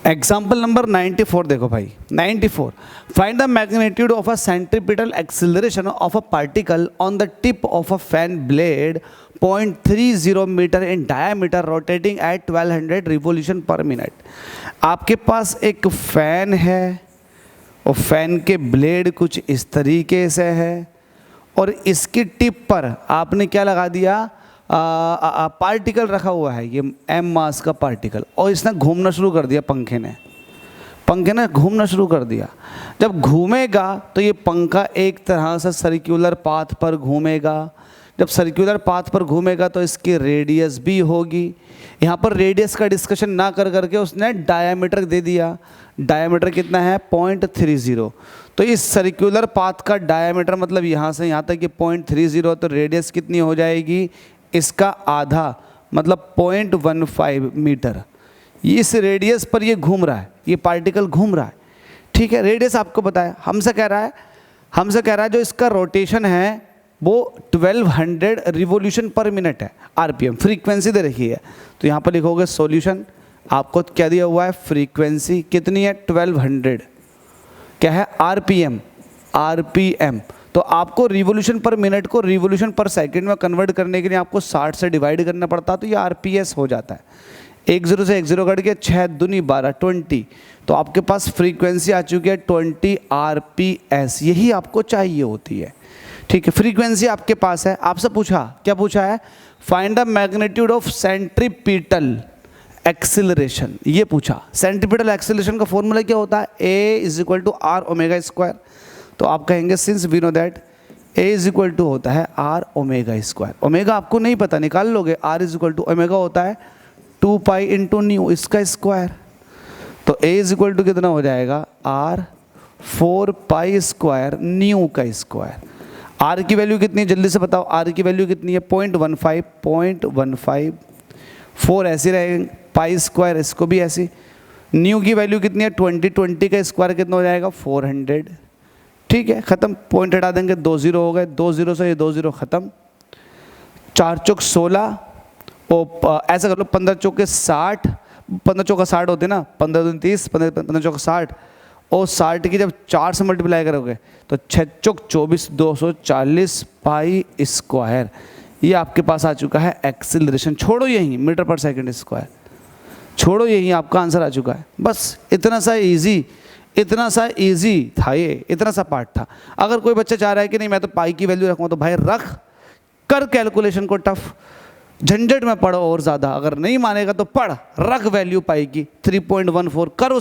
Example number 94 देखो भाई, 94 find the magnitude of a centripetal acceleration of a particle on the tip of a fan blade 0.30 metre in diameter rotating at 1200 revolution per minute. आपके पास एक fan है और fan के blade कुछ इस तरीके से है और इसकी टिप पर आपने क्या लगा दिया, पार्टिकल रखा हुआ है, ये m मास का पार्टिकल, और इसने घूमना शुरू कर दिया, पंखे ने घूमना शुरू कर दिया। जब घूमेगा तो ये पंखा एक तरह से सर्कुलर पाथ पर घूमेगा। जब सर्कुलर पाथ पर घूमेगा तो इसकी रेडियस भी होगी। यहाँ पर रेडियस का डिस्कशन ना कर करके उसने डायामीटर दे दिया। डायामीटर कितना है 0.30। तो इस सर्कुलर पाथ का डायामीटर मतलब यहाँ से यहाँ तक ये 0.30, तो रेडियस कितनी हो जाएगी, इसका आधा मतलब 0.15 मीटर। इस रेडियस पर ये घूम रहा है, ये पार्टिकल घूम रहा है, ठीक है। रेडियस आपको पता है, हमसे कह रहा है जो इसका रोटेशन है वो 1200 रिवोल्यूशन पर मिनट है, आरपीएम। फ्रीक्वेंसी दे रखी है तो यहाँ पर लिखोगे सॉल्यूशन, आपको क्या दिया हुआ है, फ्रीक्वेंसी कितनी है 1200, क्या है आरपीएम। तो आपको रिवोल्यूशन पर मिनट को रिवोल्यूशन पर सेकंड में कन्वर्ट करने के लिए आपको 60 से डिवाइड करना पड़ता है, तो ये आरपीएस हो जाता है। 10 से 10 कट के 6 दूनी 12 20, तो आपके पास फ्रीक्वेंसी आ चुकी है 20 आरपीएस। यही आपको चाहिए होती है, ठीक है। फ्रीक्वेंसी आपके पास है। आपसे पूछा, क्या पूछा है, find the magnitude of centripetal acceleration, ये पूछा। सेंट्रीपिटल एक्सिलरेशन का फॉर्मूला क्या होता है, A = R ओमेगा स्क्वायर। तो आप कहेंगे since we know that A = होता है R ओमेगा स्क्वायर। ओमेगा आपको नहीं पता, निकाल लोगे। R = ओमेगा होता है 2 पाई इंटू न्यू, इसका स्क्वायर। तो A = कितना हो जाएगा, R 4 पाई स्क्वायर न्यू का स्क्वायर। R की वैल्यू कितनी है जल्दी से बताओ, R की वैल्यू कितनी है 0.15, 4 ऐसे रहेंगे, पाई स्क्वायर इसको भी ऐसे। न्यू की वैल्यू कितनी है 20 का स्क्वायर कितना हो जाएगा 400, ठीक है। ख़त्म, पॉइंट हटा देंगे, 2 0 हो गए, 2 0 से ये 2 0 ख़त्म। 4 चौक 16 और ऐसा कर लो 15 चौके 60, 15 चौका 60 होते ना, 15 दूनी 30, 15 चौका 60, और 60 की जब 4 से मल्टीप्लाई करोगे तो 6 चौक 24, 240 पाई स्क्वायर। ये आपके पास आ चुका है एक्सिलरेशन। छोड़ो यहीं मीटर पर सेकंड स्क्वायर, छोड़ो यहीं, आपका आंसर आ चुका है। बस इतना सा इजी था ये, इतना सा पार्ट था। अगर कोई बच्चा चाह रहा है कि नहीं मैं तो पाई की वैल्यू रखूँ, तो भाई रख कर कैलकुलेशन को टफ, झंझट में पढ़ो और ज़्यादा। अगर नहीं मानेगा तो पढ़, रख वैल्यू पाई की 3.14, कर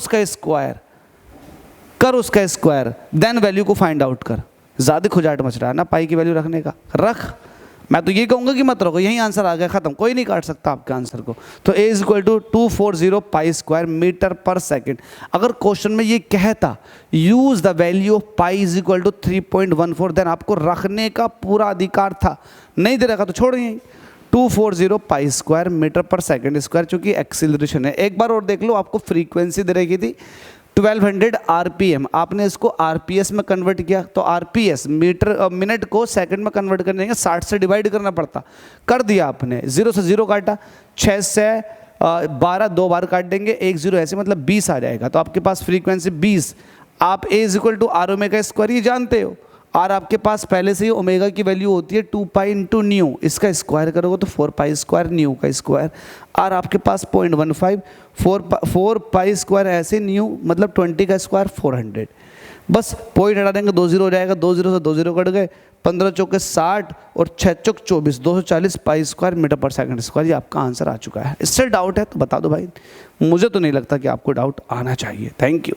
उसका स्क्वायर, देन वैल्यू को फाइंड आउट कर। ज़्यादा खुजाट मच रहा है ना पाई की वैल्यू रखने का, रख। मैं तो ये कहूँगा कि मत रखो, यही आंसर आ गया, ख़त्म, कोई नहीं काट सकता आपके आंसर को। तो A = 240 pi square metre per second. अगर क्वेश्चन में ये कहता use the value of pi = 3.14, then आपको रखने का पूरा अधिकार था। नहीं दे रखा तो छोड़ यहीं, 240 pi square metre per second square, चूँकि एक्सिलरेशन है। एक बार और देख लो, आपको फ्रीक्वेंसी दे रखी थी 1200 आरपीएम, आपने इसको आरपीएस में कन्वर्ट किया, तो आरपीएस मिनट को सेकंड में कन्वर्ट करने के 60 से डिवाइड करना पड़ता, कर दिया आपने। 0 से 0 काटा, 6 से 12 2 बार काट देंगे, 1 0 ऐसे मतलब 20 आ जाएगा। तो आपके पास फ्रीक्वेंसी 20। आप A = R ओमेगा स्क्वायर ये जानते हो, और आपके पास पहले से ही ओमेगा की वैल्यू होती है 2 पाई इंटू न्यू, इसका स्क्वायर करोगे तो 4 पाई स्क्वायर न्यू का स्क्वायर। और आपके पास 0.15, 4 पाई स्क्वायर ऐसे न्यू मतलब 20 का स्क्वायर 400। बस पॉइंट हटा देंगे, 2 0 हो जाएगा, 2 0 से 2 0 कट गए, 15 चौके 60 और 6 चौक 24, 240 pi square metre per second square. ये आपका आंसर आ चुका है। इससे डाउट है तो बता दो भाई, मुझे तो नहीं लगता कि आपको डाउट आना चाहिए। Thank you.